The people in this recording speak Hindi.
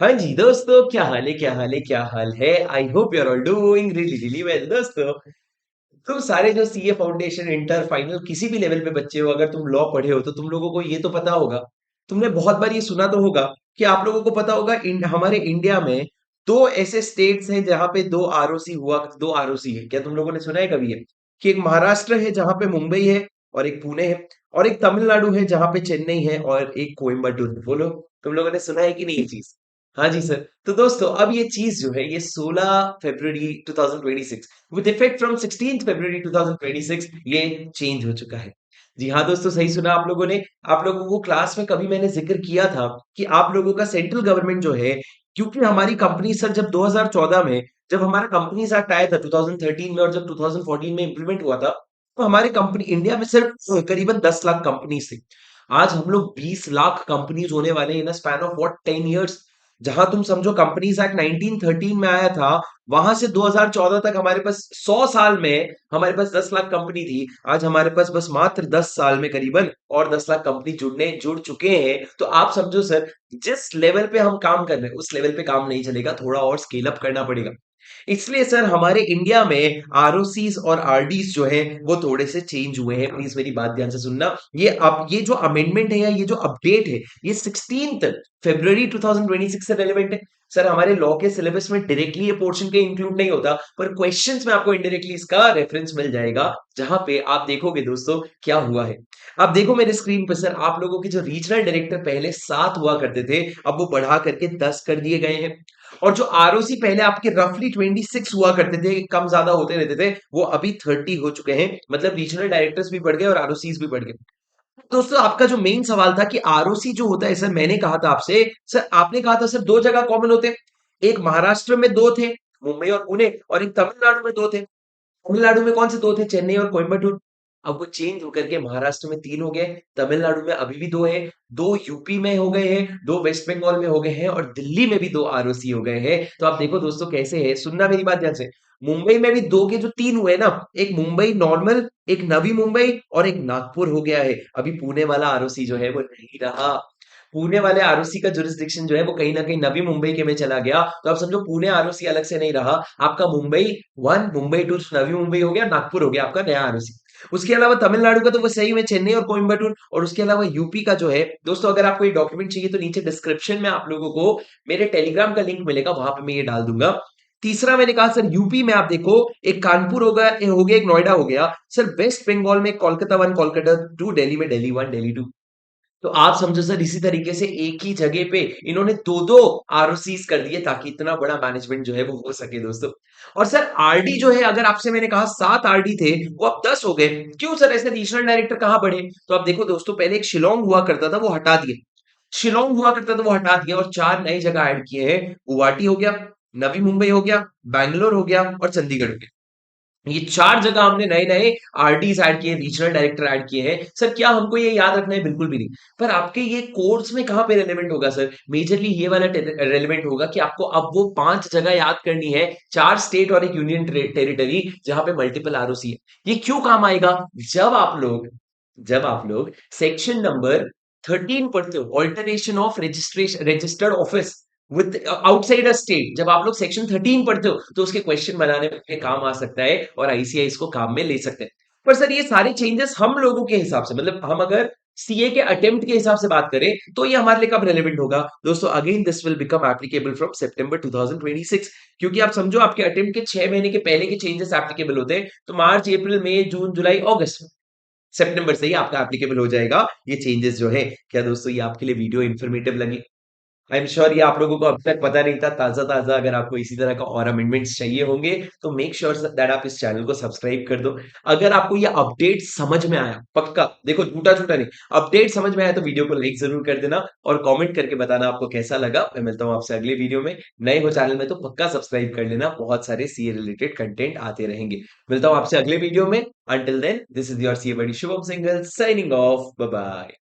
हाँ जी दोस्तों, क्या हाल है क्या हाल है क्या हाल है। I hope you are all doing really really well. दोस्तों, तुम सारे जो सीए फाउंडेशन इंटर फाइनल किसी भी लेवल पे बच्चे हो, अगर तुम लॉ पढ़े हो तो तुम लोगों को ये तो पता होगा। तुमने बहुत बार ये सुना तो होगा कि आप लोगों को पता होगा हमारे इंडिया में दो ऐसे स्टेट्स हैं जहां पे दो आरओसी है। क्या तुम लोगों ने सुना है कभी ये कि एक महाराष्ट्र है जहां पे मुंबई है और एक पुणे है, और एक तमिलनाडु है जहां पे चेन्नई है और एक कोयम्बटूर है। बोलो, तुम लोगों ने सुना है कि नहीं ये चीज? हाँ जी सर। तो दोस्तों, अब ये चीज जो है ये 16 फरवरी 2026 विद इफेक्ट फ्रॉम 16 फरवरी 2026 ये चेंज हो चुका है। जी हाँ दोस्तों, सही सुना आप लोगों ने। आप लोगों को क्लास में कभी मैंने जिक्र किया था कि आप लोगों का सेंट्रल गवर्नमेंट जो है, क्योंकि हमारी कंपनी सर जब 2014 में जब हमारा कंपनीज एक्ट आया था 2013 में, और जब 2014 में इंप्लीमेंट हुआ था, तो हमारी कंपनी इंडिया में सिर्फ करीबन 10 लाख कंपनीज थी। आज हम लोग 20 लाख कंपनीज होने वाले इन स्पैन ऑफ व्हाट 10 इयर्स। जहां तुम समझो कंपनीज एक्ट 1913 में आया था, वहां से 2014 तक हमारे पास 100 साल में हमारे पास 10 लाख कंपनी थी। आज हमारे पास बस मात्र 10 साल में करीबन और 10 लाख कंपनी जुड़ चुके हैं। तो आप समझो सर, जिस लेवल पे हम काम कर रहे हैं उस लेवल पे काम नहीं चलेगा, थोड़ा और स्केल अप करना पड़ेगा। इसलिए सर हमारे इंडिया में आरओसीज और आरडीज जो है वो थोड़े से चेंज हुए हैं। प्लीज मेरी बात ध्यान से सुनना। ये जो अमेंडमेंट है या ये जो अपडेट है, ये 16 फरवरी 2026 से रेलेवेंट है। सर हमारे लॉ के सिलेबस में डायरेक्टली ये पोर्शन के इंक्लूड नहीं होता, पर क्वेश्चंस में आपको इनडायरेक्टली इसका रेफरेंस मिल जाएगा, जहां पे आप देखोगे दोस्तों क्या हुआ है। आप देखो मेरे स्क्रीन पर सर, आप लोगों के जो रीजनल डायरेक्टर पहले 7 हुआ करते थे, अब वो बढ़ा करके 10 कर दिए गए हैं। और जो आरओसी पहले आपके रफली 26 हुआ करते थे, कम ज्यादा होते रहते थे, वो अभी 30 हो चुके हैं। मतलब रीजनल डायरेक्टर्स भी बढ़ गए और आरओसीज भी बढ़ गए। दोस्तों, आपका जो मेन सवाल था कि आरओसी जो होता है सर, मैंने कहा था आपसे, सर आपने कहा था सर दो जगह कॉमन होते हैं। एक महाराष्ट्र में दो थे, मुंबई और पुणे, और एक तमिलनाडु में दो थे। तमिलनाडु में कौन से दो थे? चेन्नई और कोयम्बटूर। अब वो चेंज होकर के महाराष्ट्र में 3 हो गए, तमिलनाडु में अभी भी 2 है, 2 यूपी में हो गए हैं, 2 वेस्ट बंगाल में हो गए हैं, और दिल्ली में भी 2 आरओसी हो गए हैं। तो आप देखो दोस्तों कैसे है, सुनना मेरी बात ध्यान से। मुंबई में भी 2 के जो 3 हुए ना, एक मुंबई नॉर्मल, एक नवी मुंबई और एक नागपुर हो गया है। अभी पुणे वाला आरओसी जो है वो नहीं रहा। पुणे वाले आरओसी का जुरिस्डिक्शन जो है वो कहीं ना कहीं नवी मुंबई के में चला गया। तो आप समझो पुणे आरओसी अलग से नहीं रहा। आपका मुंबई 1, मुंबई 2 नवी मुंबई हो गया, नागपुर हो गया आपका नया आरओसी। उसके अलावा तमिलनाडु का तो वो सही में चेन्नई और कोयम्बटूर, और उसके अलावा यूपी का जो है दोस्तों, अगर आपको ये डॉक्यूमेंट चाहिए तो नीचे डिस्क्रिप्शन में आप लोगों को मेरे टेलीग्राम का लिंक मिलेगा, वहां पे मैं ये डाल दूंगा। तीसरा मैंने कहा सर यूपी में आप देखो, एक कानपुर हो गया, एक नोएडा हो गया। सर वेस्ट बंगाल में कोलकाता 1, कोलकाता 2, दिल्ली में दिल्ली 1, दिल्ली 2। तो आप समझो सर, इसी तरीके से एक ही जगह पे इन्होंने दो दो आरओसीज कर दिए, ताकि इतना बड़ा मैनेजमेंट जो है वो हो सके दोस्तों। और सर आरडी जो है, अगर आपसे मैंने कहा 7 आरडी थे, वो अब 10 हो गए। क्यों सर, ऐसे रीजनल डायरेक्टर कहाँ बढ़े? तो आप देखो दोस्तों, पहले एक शिलोंग हुआ करता था, वो हटा दिए। शिलोंग हुआ करता था, वो हटा दिया, और 4 नई जगह ऐड किए हैं। गुवाहाटी हो गया, नवी मुंबई हो गया, बैंगलोर हो गया, और चंडीगढ़ हो गया। ये 4 जगह हमने नए-नए आरटीज़ ऐड किए, रीजनल डायरेक्टर ऐड किए हैं। सर क्या हमको ये याद रखना है? बिल्कुल भी नहीं। पर आपके ये कोर्स में कहाँ पे रिलेवेंट होगा सर? मेजरली ये वाला रिलेवेंट होगा कि आपको अब वो 5 जगह याद करनी है, 4 स्टेट और एक यूनियन टेरिटरी, जहाँ पे मल्टीपल आरओसी है। ये क्यों काम आएगा? जब आप लोग जब आप लोग सेक्शन नंबर 13 पढ़ते हो, alteration of registration registered office with outside a state, जब आप लोग सेक्शन 13 पढ़ते हो तो उसके क्वेश्चन बनाने में काम आ सकता है, और आईसीआई इसको काम में ले सकते हैं। पर सर ये सारे चेंजेस हम लोगों के हिसाब से, मतलब हम अगर सीए के अटेम्प्ट के हिसाब से बात करें, तो ये हमारे लिए कब रेलेवेंट होगा दोस्तों? Again this will become applicable from September 2026। क्योंकि आप समझो, आपके अटेम्प्ट के 6 महीने के पहले के चेंजेस एप्लीकेबल होते हैं, तो मार्च, अप्रैल, मई, जून, जुलाई, अगस्त, सितंबर से ही आपका एप्लीकेबल हो जाएगा ये चेंजेस जो है। क्या दोस्तों ये आपके लिए वीडियो इन्फॉर्मेटिव लगी? आई एम श्योर ये आप लोगों को अब तक पता नहीं था। ताज़ा-ताज़ा अगर आपको इसी तरह का और अमेंडमेंट्स चाहिए होंगे, तो मेक श्योर दैट आप इस चैनल को सब्सक्राइब कर दो। अगर आपको ये अपडेट समझ में आया, पक्का देखो झूठा-झूठा नहीं, अपडेट समझ में आया तो वीडियो को लाइक ज़रूर कर देना, और कमेंट करके बताना आपको कैसा लगा। मैं मिलता हूँ आपसे अगले वीडियो में। नए हो चैनल में तो पक्का सब्सक्राइब कर लेना, बहुत सारे सीए रिलेटेड कंटेंट आते रहेंगे। मिलता हूँ आपसे अगले वीडियो में। Until then, this is your CA buddy Shubham Singhal signing off. Bye bye.